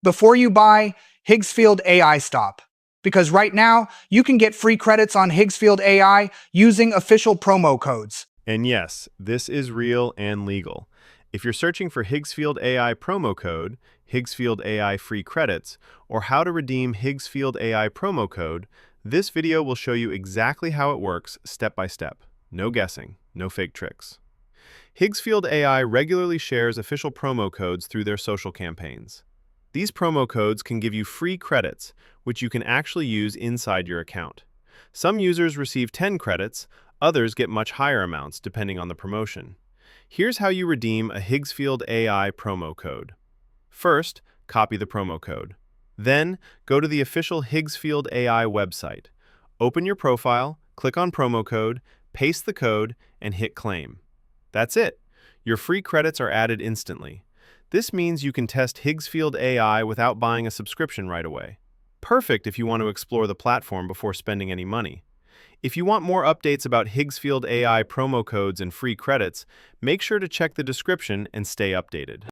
before you buy, Higgsfield AI stop. Because right now, you can get free credits on Higgsfield AI using official promo codes. And yes, this is real and legal. If you're searching for Higgsfield AI promo code, Higgsfield AI free credits, or how to redeem Higgsfield AI promo code, this video will show you exactly how it works step by step. No guessing, no fake tricks. Higgsfield AI regularly shares official promo codes through their social campaigns. These promo codes can give you free credits, which you can actually use inside your account. Some users receive 10 credits, others get much higher amounts depending on the promotion. Here's how you redeem a Higgsfield AI promo code. First, copy the promo code. Then, go to the official Higgsfield AI website. Open your profile, click on promo code, paste the code, and hit claim. That's it. Your free credits are added instantly. This means you can test Higgsfield AI without buying a subscription right away. Perfect if you want to explore the platform before spending any money. If you want more updates about Higgsfield AI promo codes and free credits, make sure to check the description and stay updated.